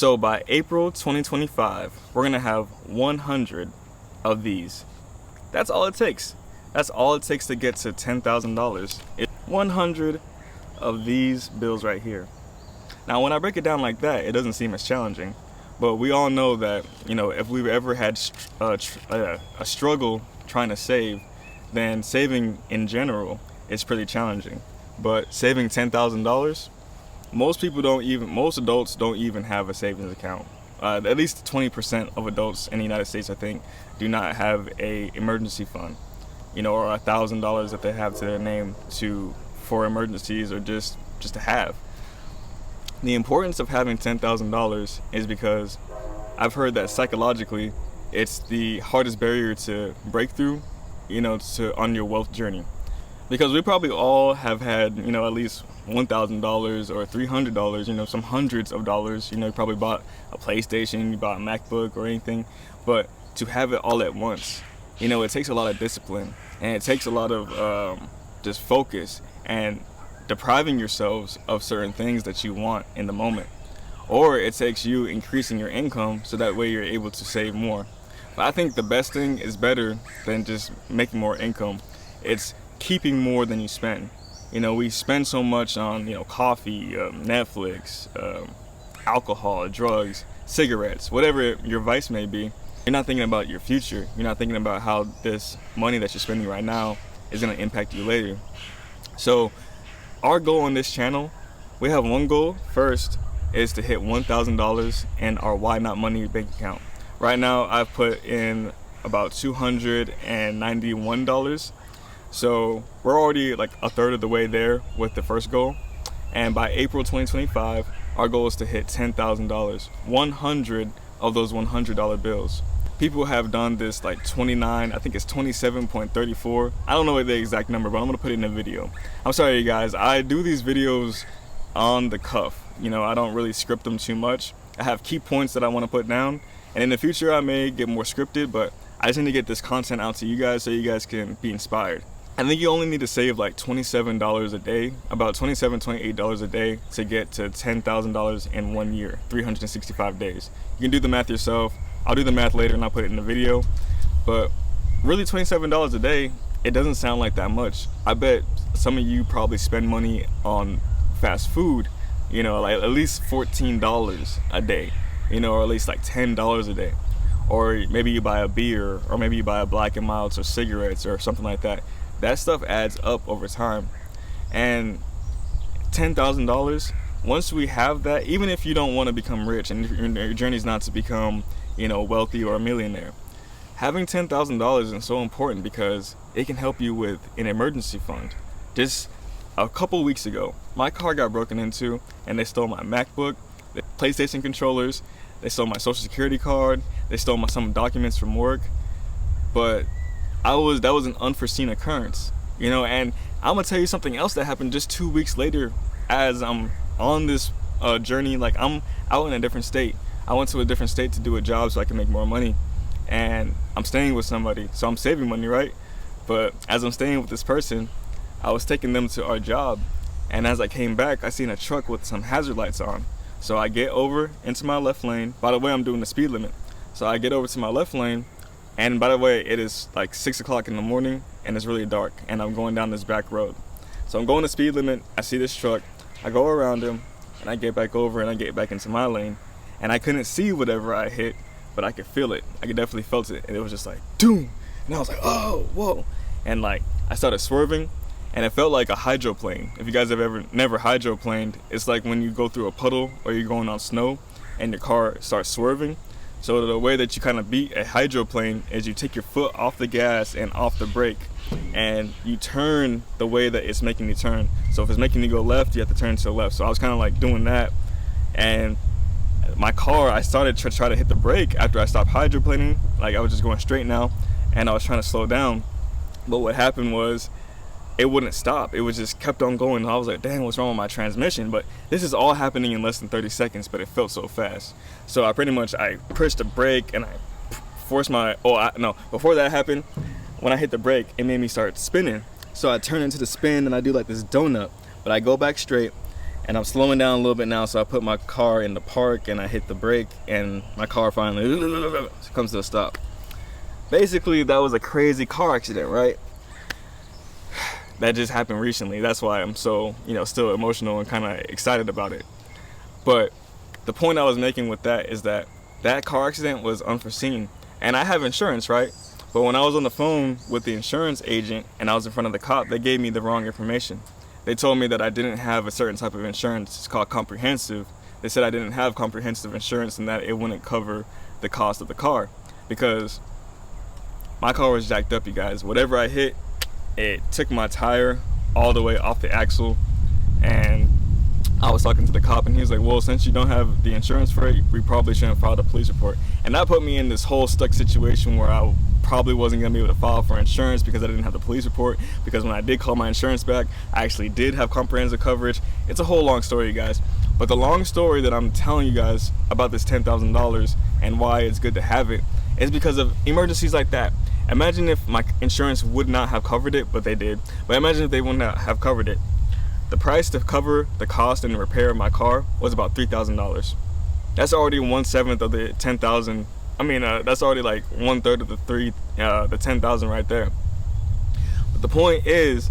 So by April 2025, we're gonna have 100 of these. That's all it takes. That's all it takes to get to $10,000. It's 100 of these bills right here. Now, when I break it down like that, it doesn't seem as challenging. But we all know that, if we've ever had a struggle trying to save, then saving in general is pretty challenging. But saving $10,000, most adults don't even have a savings account. At least 20% of adults in the United States, I think, do not have a emergency fund, or $1,000 that they have to their name for emergencies or just to have. The importance of having $10,000 is because I've heard that psychologically, it's the hardest barrier to break through, on your wealth journey. Because we probably all have had, at least $1,000 or $300, some hundreds of dollars. You probably bought a PlayStation, you bought a MacBook or anything. But to have it all at once, it takes a lot of discipline, and it takes a lot of just focus and depriving yourselves of certain things that you want in the moment. Or it takes you increasing your income so that way you're able to save more. But I think the best thing is better than just making more income. It's keeping more than you spend. We spend so much on, coffee, Netflix, alcohol, drugs, cigarettes, whatever your vice may be. You're not thinking about your future. You're not thinking about how this money that you're spending right now is going to impact you later. So our goal on this channel, we have one goal. First is to hit $1,000 in our Why Not Money bank account. Right now, I've put in about $291. So we're already like a third of the way there with the first goal. And by April 2025, our goal is to hit $10,000, 100 of those $100 bills. People have done this like 29, I think it's 27.34. I don't know the exact number, but I'm gonna put it in a video. I'm sorry, you guys, I do these videos on the cuff. I don't really script them too much. I have key points that I wanna put down. And in the future, I may get more scripted, but I just need to get this content out to you guys so you guys can be inspired. I think you only need to save like $27 a day, about $27, $28 a day to get to $10,000 in 1 year, 365 days. You can do the math yourself. I'll do the math later and I'll put it in the video. But really $27 a day, it doesn't sound like that much. I bet some of you probably spend money on fast food, like at least $14 a day, or at least like $10 a day. Or maybe you buy a beer, or maybe you buy a Black and Milds or cigarettes or something like that. That stuff adds up over time. And $10,000, once we have that, even if you don't want to become rich and your journey is not to become, wealthy or a millionaire, having $10,000 is so important because it can help you with an emergency fund. Just a couple weeks ago, my car got broken into and they stole my MacBook, the PlayStation controllers, they stole my social security card, they stole some documents from work. But that was an unforeseen occurrence, and I'm gonna tell you something else that happened just 2 weeks later as I'm on this journey. Like, I'm out in a different state. I went to a different state to do a job so I can make more money, and I'm staying with somebody, so I'm saving money, right? But as I'm staying with this person, I was taking them to our job, and as I came back, I seen a truck with some hazard lights on. So I get over into my left lane. By the way, I'm doing the speed limit. So I get over to my left lane, and by the way, it is like 6 o'clock in the morning and it's really dark and I'm going down this back road. So I'm going the speed limit, I see this truck, I go around him and I get back over and I get back into my lane, and I couldn't see whatever I hit, but I could feel it. I could definitely felt it, and it was just like, doom. And I was like, oh, whoa. And like, I started swerving and it felt like a hydroplane. If you guys have ever never hydroplaned, it's like when you go through a puddle or you're going on snow and your car starts swerving. So the way that you kind of beat a hydroplane is you take your foot off the gas and off the brake, and you turn the way that it's making you turn. So if it's making you go left, you have to turn to the left. So I was kind of like doing that, and my car, I started to try to hit the brake after I stopped hydroplaning. Like, I was just going straight now, and I was trying to slow down. But what happened was, it wouldn't stop. It was just kept on going. I was like, dang, what's wrong with my transmission? But this is all happening in less than 30 seconds, but it felt so fast. So I pushed the brake and I forced before that happened, when I hit the brake, it made me start spinning. So I turn into the spin and I do like this donut, but I go back straight and I'm slowing down a little bit now, so I put my car in the park and I hit the brake, and my car finally comes to a stop. Basically, that was a crazy car accident, right? That just happened recently. That's why I'm so, still emotional and kind of excited about it. But the point I was making with that is that that car accident was unforeseen, and I have insurance, right? But when I was on the phone with the insurance agent and I was in front of the cop, they gave me the wrong information. They told me that I didn't have a certain type of insurance. It's called comprehensive. They said I didn't have comprehensive insurance and that it wouldn't cover the cost of the car, because my car was jacked up, you guys. Whatever I hit, it took my tire all the way off the axle. And I was talking to the cop, and he was like, well, since you don't have the insurance for it, we probably shouldn't file the police report. And that put me in this whole stuck situation where I probably wasn't going to be able to file for insurance because I didn't have the police report, because when I did call my insurance back, I actually did have comprehensive coverage. It's a whole long story, you guys. But the long story that I'm telling you guys about this $10,000 and why it's good to have it is because of emergencies like that. Imagine if my insurance would not have covered it, but they did. But imagine if they would not have covered it. The price to cover the cost and the repair of my car was about $3,000. That's already 1/7 of the 10,000. That's already like 1/3 of the 10,000 right there. But the point is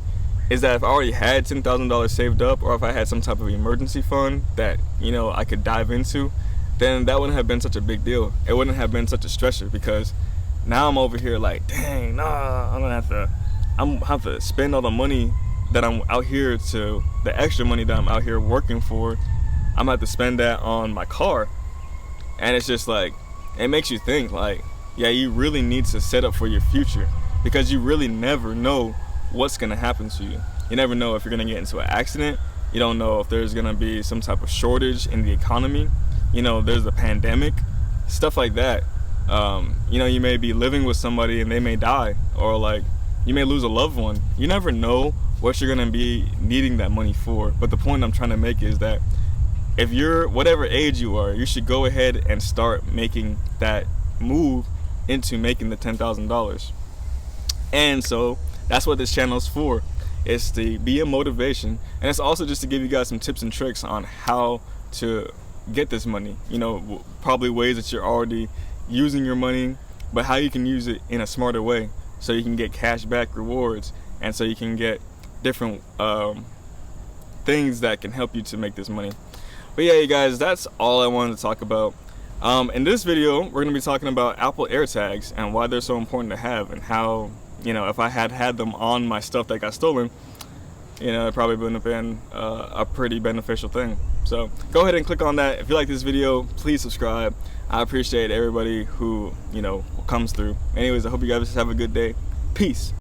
that if I already had $10,000 saved up, or if I had some type of emergency fund that I could dive into, then that wouldn't have been such a big deal. It wouldn't have been such a stressor, because now I'm over here like, dang, nah, I'm gonna have to spend all the money that I'm out here the extra money that I'm out here working for. I'm gonna have to spend that on my car. And it's just like, it makes you think like, yeah, you really need to set up for your future, because you really never know what's gonna happen to you. You never know if you're gonna get into an accident. You don't know if there's gonna be some type of shortage in the economy. There's a pandemic, stuff like that. You may be living with somebody and they may die, or like you may lose a loved one. You never know what you're gonna be needing that money for. But the point I'm trying to make is that if you're whatever age you are, you should go ahead and start making that move into making the $10,000. And so that's what this channel is for. It's to be a motivation, and it's also just to give you guys some tips and tricks on how to get this money. Probably ways that you're already using your money, but how you can use it in a smarter way, so you can get cash back rewards, and so you can get different things that can help you to make this money. But yeah, you guys, that's all I wanted to talk about. In this video, we're going to be talking about Apple AirTags and why they're so important to have, and how, if I had them on my stuff that got stolen, it probably wouldn't have been a pretty beneficial thing. So go ahead and click on that. If you like this video, please subscribe. I appreciate everybody who, comes through. Anyways, I hope you guys have a good day. Peace.